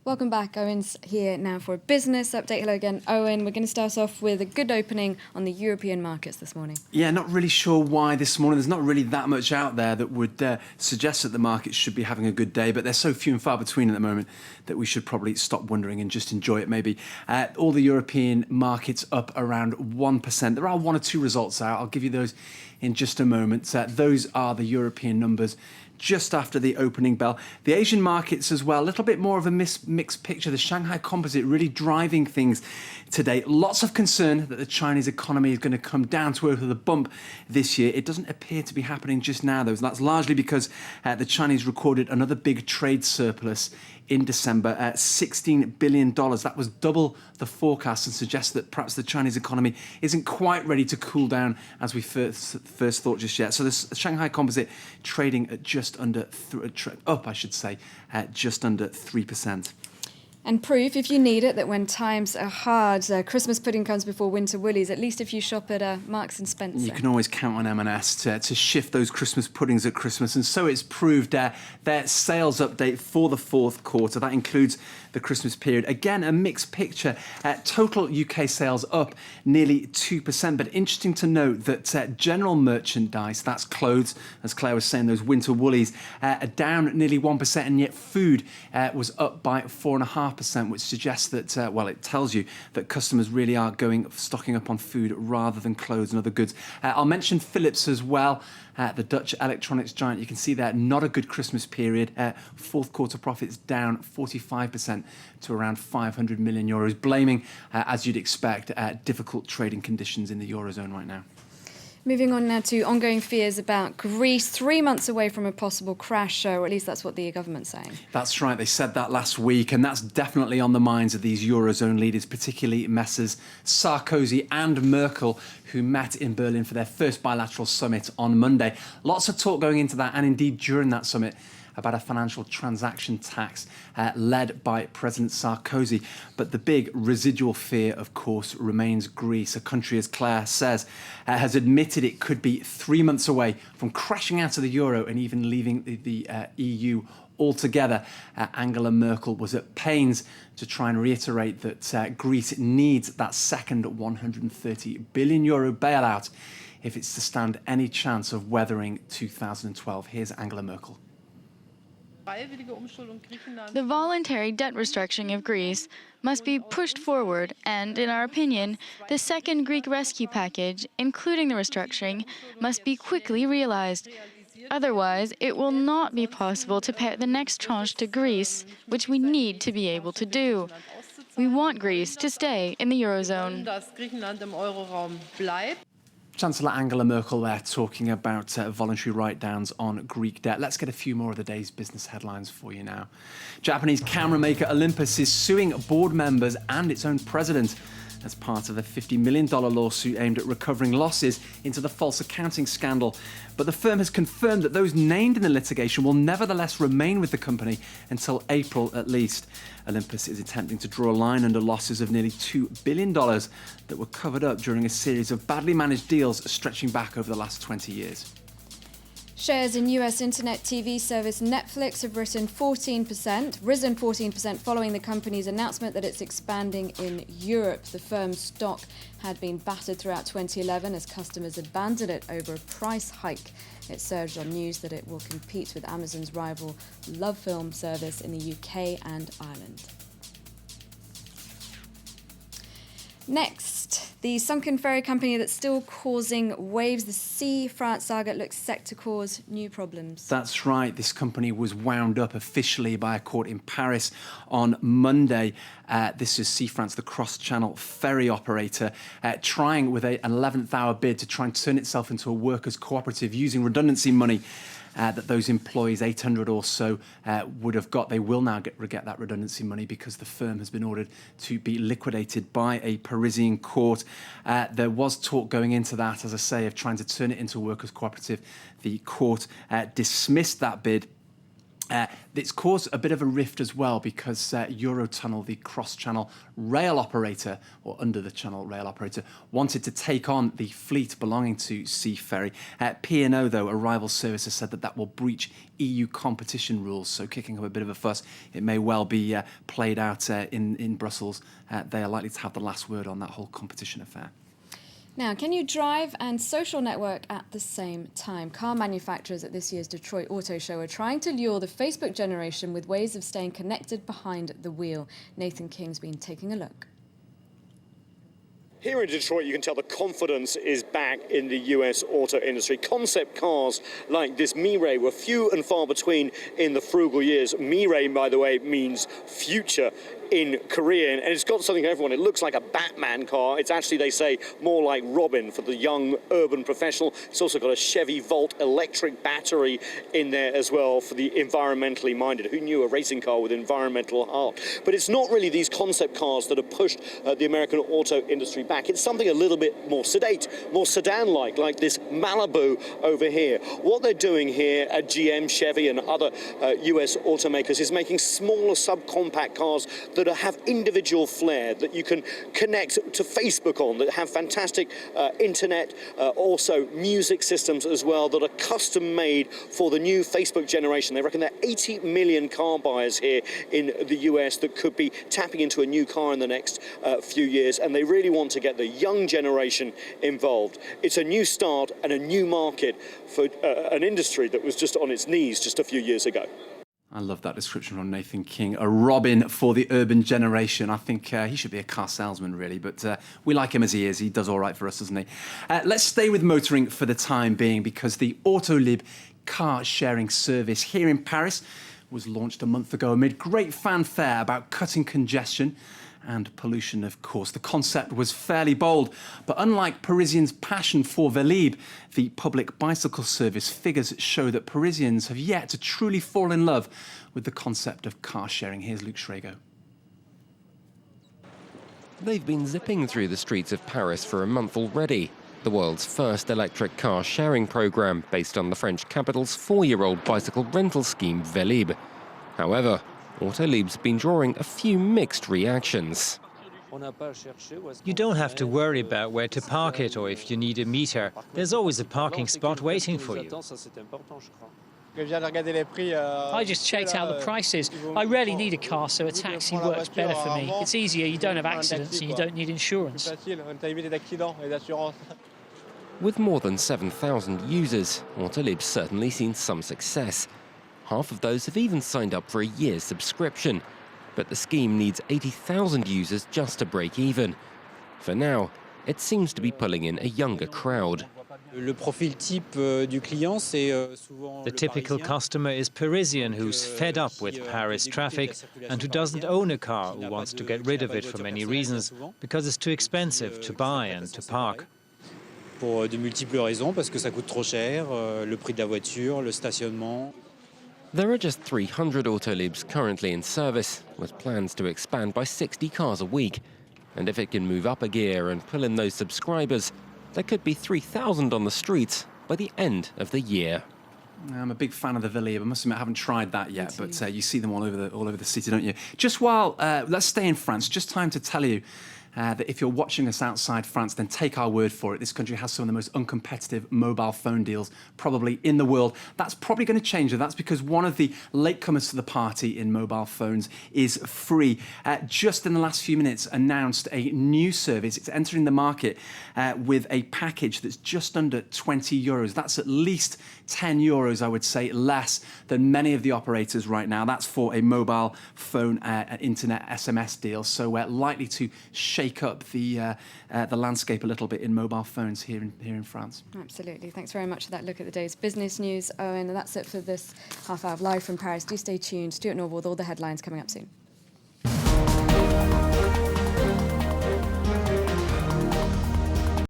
Welcome back. Owen's here now for a business update. Hello again, Owen. We're going to start off with a good opening on the European markets this morning. Yeah, not really sure why this morning. There's not really that much out there that would suggest that the markets should be having a good day, but they're so few and far between at the moment that we should probably stop wondering and just enjoy it maybe. All the European markets up around 1%. There are one or two results out. I'll give you those in just a moment. Those are the European numbers just after the opening bell. The Asian markets as well, a little bit more of a mixed picture. The Shanghai Composite really driving things today. Lots of concern that the Chinese economy is going to come down to earth with a bump this year. It doesn't appear to be happening just now, though. And that's largely because the Chinese recorded another big trade surplus in December, $16 billion. That was double the forecast and suggests that perhaps the Chinese economy isn't quite ready to cool down as we first thought just yet. So the Shanghai Composite trading at just under, just under 3%. And proof, if you need it, that when times are hard, Christmas pudding comes before winter woolies, at least if you shop at Marks and Spencer. You can always count on M&S to shift those Christmas puddings at Christmas. And so it's proved their sales update for the fourth quarter. That includes the Christmas period. Again, a mixed picture. Total UK sales up nearly 2%. But interesting to note that general merchandise, that's clothes, as Claire was saying, those winter woolies, are down nearly 1%. And yet food was up by 4.5%. Which suggests that, it tells you that customers really are stocking up on food rather than clothes and other goods. I'll mention Philips as well, the Dutch electronics giant. You can see there, not a good Christmas period. Fourth quarter profits down 45% to around 500 million euros, blaming, as you'd expect, difficult trading conditions in the Eurozone right now. Moving on now to ongoing fears about Greece, 3 months away from a possible crash, or at least that's what the government's saying. That's right, they said that last week, and that's definitely on the minds of these Eurozone leaders, particularly Messrs Sarkozy and Merkel, who met in Berlin for their first bilateral summit on Monday. Lots of talk going into that, and indeed during that summit, about a financial transaction tax led by President Sarkozy. But the big residual fear, of course, remains Greece, a country, as Claire says, has admitted it could be 3 months away from crashing out of the euro and even leaving the EU altogether. Angela Merkel was at pains to try and reiterate that Greece needs that second 130 billion euro bailout if it's to stand any chance of weathering 2012. Here's Angela Merkel. The voluntary debt restructuring of Greece must be pushed forward, and, in our opinion, the second Greek rescue package, including the restructuring, must be quickly realized. Otherwise, it will not be possible to pay the next tranche to Greece, which we need to be able to do. We want Greece to stay in the Eurozone. Chancellor Angela Merkel there talking about voluntary write-downs on Greek debt. Let's get a few more of the day's business headlines for you now. Japanese camera maker Olympus is suing board members and its own president as part of a $50 million lawsuit aimed at recovering losses into the false accounting scandal. But the firm has confirmed that those named in the litigation will nevertheless remain with the company until April at least. Olympus is attempting to draw a line under losses of nearly $2 billion that were covered up during a series of badly managed deals stretching back over the last 20 years. Shares in US internet TV service Netflix have risen 14% following the company's announcement that it's expanding in Europe. The firm's stock had been battered throughout 2011 as customers abandoned it over a price hike. It surged on news that it will compete with Amazon's rival Love Film service in the UK and Ireland. Next, the sunken ferry company that's still causing waves, the Sea France saga, looks set to cause new problems. That's right. This company was wound up officially by a court in Paris on Monday. This is Sea France, the cross-channel ferry operator, trying with an 11th hour bid to try and turn itself into a workers' cooperative using redundancy money that those employees, 800 or so, would have got. They will now get that redundancy money because the firm has been ordered to be liquidated by a Parisian court. There was talk going into that, as I say, of trying to turn it into a workers' cooperative. The court dismissed that bid. It's caused a bit of a rift as well because Eurotunnel, the cross-channel rail operator, or under-the-channel rail operator, wanted to take on the fleet belonging to Seaferry. P&O, though, a rival service, has said that will breach EU competition rules, so kicking up a bit of a fuss. It may well be played out in Brussels. They are likely to have the last word on that whole competition affair. Now, can you drive and social network at the same time? Car manufacturers at this year's Detroit Auto Show are trying to lure the Facebook generation with ways of staying connected behind the wheel. Nathan King's been taking a look. Here in Detroit, you can tell the confidence is back in the US auto industry. Concept cars like this Mirai were few and far between in the frugal years. Mirai, by the way, means future in Korean, and it's got something for everyone. It looks like a Batman car. It's actually, they say, more like Robin for the young urban professional. It's also got a Chevy Volt electric battery in there as well for the environmentally minded. Who knew a racing car with environmental heart? But it's not really these concept cars that have pushed the American auto industry back. It's something a little bit more sedate, more sedan-like, like this Malibu over here. What they're doing here at GM, Chevy, and other US automakers is making smaller subcompact cars that have individual flair, that you can connect to Facebook on, that have fantastic internet, also music systems as well, that are custom made for the new Facebook generation. They reckon there are 80 million car buyers here in the US that could be tapping into a new car in the next few years, and they really want to get the young generation involved. It's a new start and a new market for an industry that was just on its knees just a few years ago. I love that description from Nathan King. A Robin for the urban generation. I think he should be a car salesman, really, but we like him as he is. He does all right for us, doesn't he? Let's stay with motoring for the time being, because the Autolib car-sharing service here in Paris was launched a month ago amid great fanfare about cutting congestion and pollution, of course. The concept was fairly bold, but unlike Parisians' passion for Velib, the public bicycle service figures show that Parisians have yet to truly fall in love with the concept of car sharing. Here's Luke Schrago. They've been zipping through the streets of Paris for a month already. The world's first electric car sharing programme, based on the French capital's 4-year-old bicycle rental scheme, Velib. However, Autolib's been drawing a few mixed reactions. You don't have to worry about where to park it or if you need a meter. There's always a parking spot waiting for you. I just checked out the prices. I rarely need a car, so a taxi works better for me. It's easier, you don't have accidents, and you don't need insurance. With more than 7,000 users, Autolib's certainly seen some success. Half of those have even signed up for a year's subscription. But the scheme needs 80,000 users just to break even. For now, it seems to be pulling in a younger crowd. The typical customer is Parisian who's fed up with Paris traffic and who doesn't own a car, who wants to get rid of it for many reasons, because it's too expensive to buy and to park. Pour de multiples raisons, parce que ça coûte trop cher, le prix de la voiture, le stationnement. There are just 300 Autolibs currently in service, with plans to expand by 60 cars a week. And if it can move up a gear and pull in those subscribers, there could be 3,000 on the streets by the end of the year. I'm a big fan of the Velib. I must admit, I haven't tried that yet, but you see them all over the city, don't you? Just while, let's stay in France, just time to tell you that if you're watching us outside France, then take our word for it. This country has some of the most uncompetitive mobile phone deals probably in the world. That's probably going to change, and that's because one of the latecomers to the party in mobile phones is Free. Just in the last few minutes announced a new service. It's entering the market with a package that's just under 20 euros. That's at least 10 euros, I would say, less than many of the operators right now. That's for a mobile phone internet SMS deal, so likely to shake up the landscape a little bit in mobile phones here in France. Absolutely. Thanks very much for that look at the day's business news, Owen. And that's it for this half hour of Live from Paris. Do stay tuned. Stuart Norville with all the headlines coming up soon.